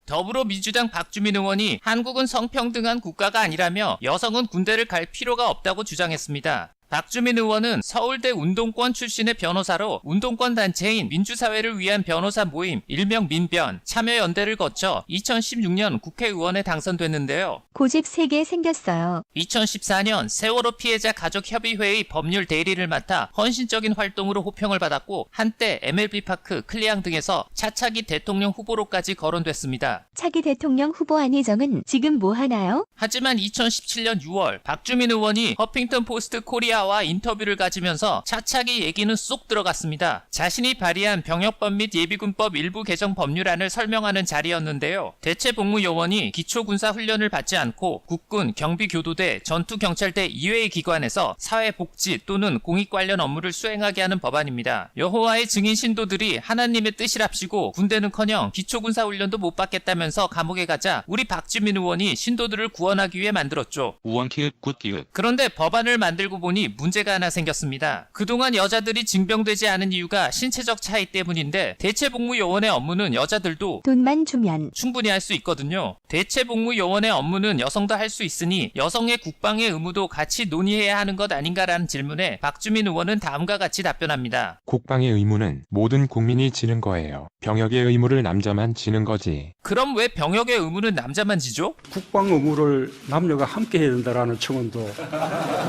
더불어민주당 박주민 의원이 한국은 성평등한 국가가 아니라며 여성은 군대를 갈 필요가 없다고 주장했습니다. 박주민 의원은 서울대 운동권 출신의 변호사로 운동권 단체인 민주사회를 위한 변호사 모임 일명 민변 참여연대를 거쳐 2016년 국회의원에 당선됐는데요. 고집 3개 생겼어요. 2014년 세월호 피해자 가족협의회의 법률 대리를 맡아 헌신적인 활동으로 호평을 받았고 한때 MLB파크, 클리앙 등에서 차차기 대통령 후보로까지 거론됐습니다. 차기 대통령 후보 안희정은 지금 뭐 하나요? 하지만 2017년 6월 박주민 의원이 허핑턴 포스트 코리아와 인터뷰를 가지면서 차차기 얘기는 쏙 들어갔습니다. 자신이 발의한 병역법 및 예비군법 일부 개정 법률안을 설명하는 자리였는데요. 대체복무요원이 기초군사훈련을 받지 않고 국군, 경비교도대, 전투경찰대 이외의 기관에서 사회복지 또는 공익 관련 업무를 수행하게 하는 법안입니다. 여호와의 증인 신도들이 하나님의 뜻이랍시고 군대는커녕 기초군사훈련도 못 받겠다면서 감옥에 가자 우리 박주민 의원이 신도들을 구원하기 위해 만들었죠. 우원키읔 굿키읔. 그런데 법안을 만들고 보니 문제가 하나 생겼습니다. 그동안 여자들이 징병되지 않은 이유가 신체적 차이 때문인데 대체복무요원의 업무는 여자들도 돈만 주면 충분히 할 수 있거든요. 대체복무요원의 업무는 여성도 할 수 있으니 여성의 국방의 의무도 같이 논의해야 하는 것 아닌가라는 질문에 박주민 의원은 다음과 같이 답변합니다. 국방의 의무는 모든 국민이 지는 거예요. 병역의 의무를 남자만 지는 거지. 그럼 왜 병역의 의무는 남자만 지죠? 국방 의무를 남녀가 함께 해야 된다라는 청원도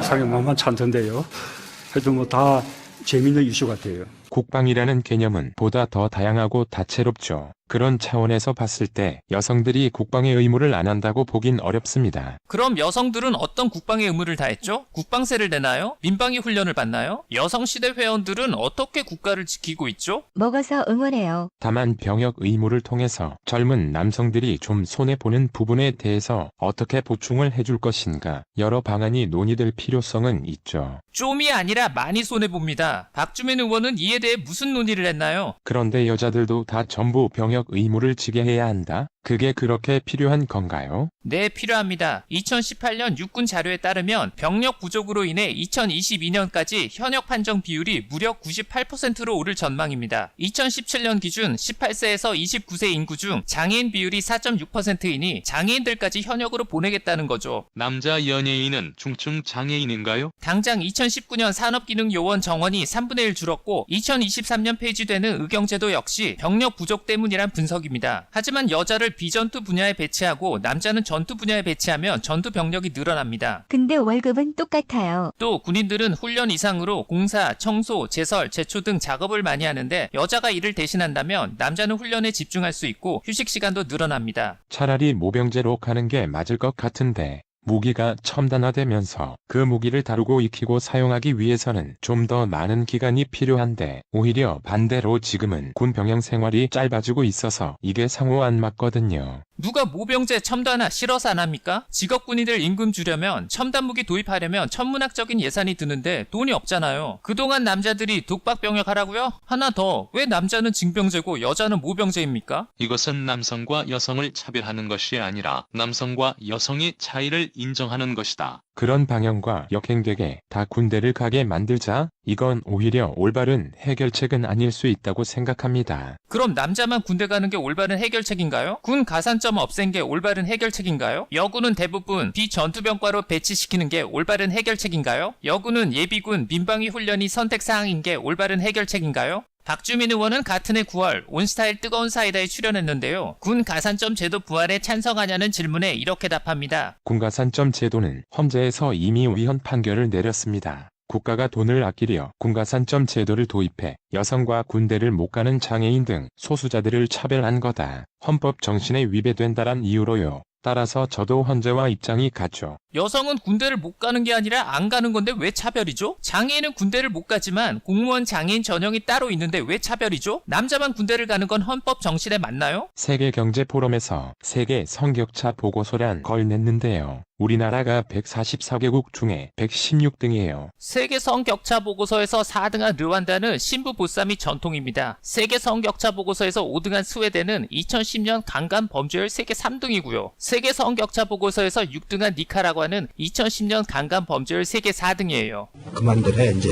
상당히 만만치 않던데요. 하여튼 뭐 다 재미있는 이슈 같아요. 국방이라는 개념은 보다 더 다양하고 다채롭죠. 그런 차원에서 봤을 때 여성들이 국방의 의무를 안 한다고 보긴 어렵습니다. 그럼 여성들은 어떤 국방의 의무를 다했죠? 국방세를 내나요? 민방위 훈련을 받나요? 여성시대 회원들은 어떻게 국가를 지키고 있죠? 먹어서 응원해요. 다만 병역 의무를 통해서 젊은 남성들이 좀 손해보는 부분에 대해서 어떻게 보충을 해줄 것인가 여러 방안이 논의될 필요성은 있죠. 좀이 아니라 많이 손해봅니다. 박주민 의원은 이에 대해 무슨 논의를 했나요? 그런데 여자들도 다 전부 병역 의무를 지게 해야 한다? 그게 그렇게 필요한 건가요? 네, 필요합니다. 2018년 육군 자료에 따르면 병력 부족으로 인해 2022년까지 현역 판정 비율이 무려 98%로 오를 전망입니다. 2017년 기준 18세에서 29세 인구 중 장애인 비율이 4.6%이니 장애인들까지 현역으로 보내겠다는 거죠. 남자 연예인은 중증 장애인인가요? 당장 2019년 산업기능요원 정원이 3분의 1 줄었고 2023년 폐지되는 의경제도 역시 병력 부족 때문이란 분석입니다. 하지만 여자를 비전투 분야에 배치하고 남자는 전투 분야에 배치하면 전투 병력이 늘어납니다. 근데 월급은 똑같아요. 또 군인들은 훈련 이상으로 공사, 청소, 제설, 제초 등 작업을 많이 하는데 여자가 이를 대신한다면 남자는 훈련에 집중할 수 있고 휴식 시간도 늘어납니다. 차라리 모병제로 가는 게 맞을 것 같은데. 무기가 첨단화되면서 그 무기를 다루고 익히고 사용하기 위해서는 좀 더 많은 기간이 필요한데 오히려 반대로 지금은 군 병영 생활이 짧아지고 있어서 이게 상호 안 맞거든요. 누가 모병제 첨단화 싫어서 안 합니까? 직업군인들 임금 주려면 첨단 무기 도입하려면 천문학적인 예산이 드는데 돈이 없잖아요. 그동안 남자들이 독박병역 하라고요? 하나 더, 왜 남자는 징병제고 여자는 모병제입니까? 이것은 남성과 여성을 차별하는 것이 아니라 남성과 여성의 차이를 인정하는 것이다. 그런 방향과 역행되게 다 군대를 가게 만들자? 이건 오히려 올바른 해결책은 아닐 수 있다고 생각합니다. 그럼 남자만 군대 가는 게 올바른 해결책인가요? 군 가산점 없앤 게 올바른 해결책인가요? 여군은 대부분 비전투병과로 배치시키는 게 올바른 해결책인가요? 여군은 예비군 민방위 훈련이 선택사항인 게 올바른 해결책인가요? 박주민 의원은 같은 해 9월 온스타일 뜨거운 사이다에 출연했는데요. 군 가산점 제도 부활에 찬성하냐는 질문에 이렇게 답합니다. 군 가산점 제도는 헌재에서 이미 위헌 판결을 내렸습니다. 국가가 돈을 아끼려 군가산점 제도를 도입해 여성과 군대를 못 가는 장애인 등 소수자들을 차별한 거다. 헌법 정신에 위배된다란 이유로요. 따라서 저도 헌재와 입장이 같죠. 여성은 군대를 못 가는 게 아니라 안 가는 건데 왜 차별이죠? 장애인은 군대를 못 가지만 공무원 장애인 전형이 따로 있는데 왜 차별이죠? 남자만 군대를 가는 건 헌법 정신에 맞나요? 세계경제포럼에서 세계 성격차 보고서란 걸 냈는데요. 우리나라가 144개국 중에 116등이에요. 세계 성격차 보고서에서 4등한 르완다는 신부 보쌈이 전통입니다. 세계 성격차 보고서에서 5등한 스웨덴은 2010년 강간 범죄율 세계 3등이고요. 세계 성격차 보고서에서 6등한 니카라과는 2010년 강간 범죄율 세계 4등이에요. 그만들 해 이제.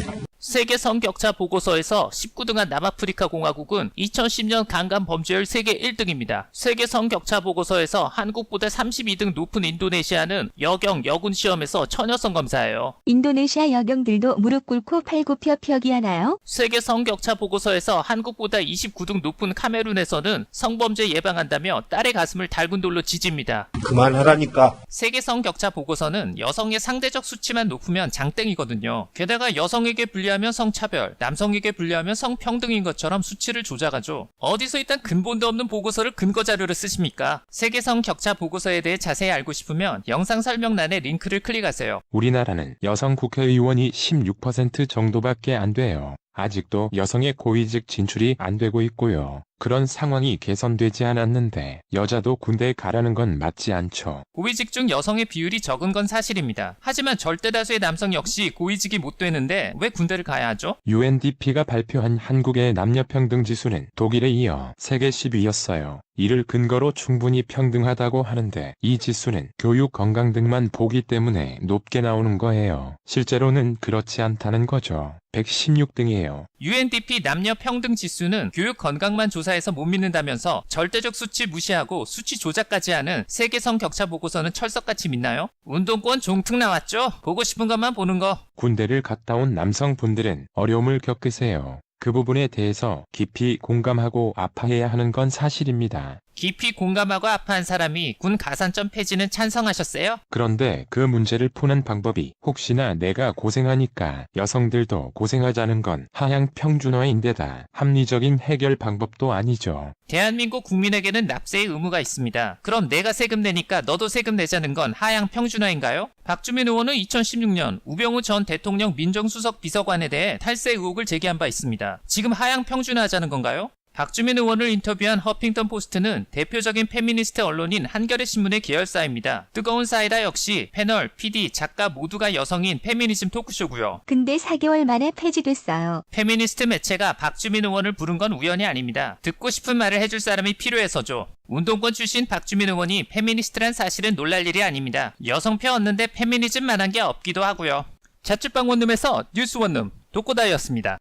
세계 성격차 보고서에서 19등한 남아프리카 공화국은 2010년 강간 범죄율 세계 1등입니다. 세계 성격차 보고서에서 한국보다 32등 높은 인도네시아는 여경, 여군 시험에서 처녀성 검사예요. 인도네시아 여경들도 무릎 꿇고 팔굽혀 펴기 하나요? 세계 성격차 보고서에서 한국보다 29등 높은 카메룬에서는 성범죄 예방한다며 딸의 가슴을 달군 돌로 지집니다. 그만하라니까. 세계 성격차 보고서는 여성의 상대적 수치만 높으면 장땡이거든요. 게다가 여성에게 불리하면 성차별, 남성에게 불리하면 성평등인 것처럼 수치를 조작하죠. 어디서 일단 근본도 없는 보고서를 근거자료로 쓰십니까? 세계 성격차 보고서에 대해 자세히 알고 싶으면 영상 설명란에 링크를 클릭하세요. 우리나라는 여성 국회의원이 16% 정도밖에 안 돼요. 아직도 여성의 고위직 진출이 안 되고 있고요. 그런 상황이 개선되지 않았는데 여자도 군대에 가라는 건 맞지 않죠. 고위직 중 여성의 비율이 적은 건 사실입니다. 하지만 절대 다수의 남성 역시 고위직이 못 되는데 왜 군대를 가야 하죠? UNDP가 발표한 한국의 남녀평등 지수는 독일에 이어 세계 10위였어요. 이를 근거로 충분히 평등하다고 하는데 이 지수는 교육, 건강 등만 보기 때문에 높게 나오는 거예요. 실제로는 그렇지 않다는 거죠. 116등이에요. UNDP 남녀 평등 지수는 교육 건강만 조사해서 못 믿는다면서 절대적 수치 무시하고 수치 조작까지 하는 세계 성격차 보고서는 철석같이 믿나요? 운동권 종특 나왔죠? 보고 싶은 것만 보는 거. 군대를 갔다 온 남성분들은 어려움을 겪으세요. 그 부분에 대해서 깊이 공감하고 아파해야 하는 건 사실입니다. 깊이 공감하고 아파한 사람이 군 가산점 폐지는 찬성하셨어요? 그런데 그 문제를 푸는 방법이 혹시나 내가 고생하니까 여성들도 고생하자는 건 하향 평준화인데다 합리적인 해결 방법도 아니죠. 대한민국 국민에게는 납세의 의무가 있습니다. 그럼 내가 세금 내니까 너도 세금 내자는 건 하향 평준화인가요? 박주민 의원은 2016년 우병우 전 대통령 민정수석 비서관에 대해 탈세 의혹을 제기한 바 있습니다. 지금 하향 평준화하자는 건가요? 박주민 의원을 인터뷰한 허핑턴 포스트는 대표적인 페미니스트 언론인 한겨레신문의 계열사입니다. 뜨거운 사이다 역시 패널, PD, 작가 모두가 여성인 페미니즘 토크쇼고요. 근데 4개월 만에 폐지됐어요. 페미니스트 매체가 박주민 의원을 부른 건 우연이 아닙니다. 듣고 싶은 말을 해줄 사람이 필요해서죠. 운동권 출신 박주민 의원이 페미니스트란 사실은 놀랄 일이 아닙니다. 여성표 얻는데 페미니즘만한 게 없기도 하고요. 자취방 원룸에서 뉴스 원룸 독고다이였습니다.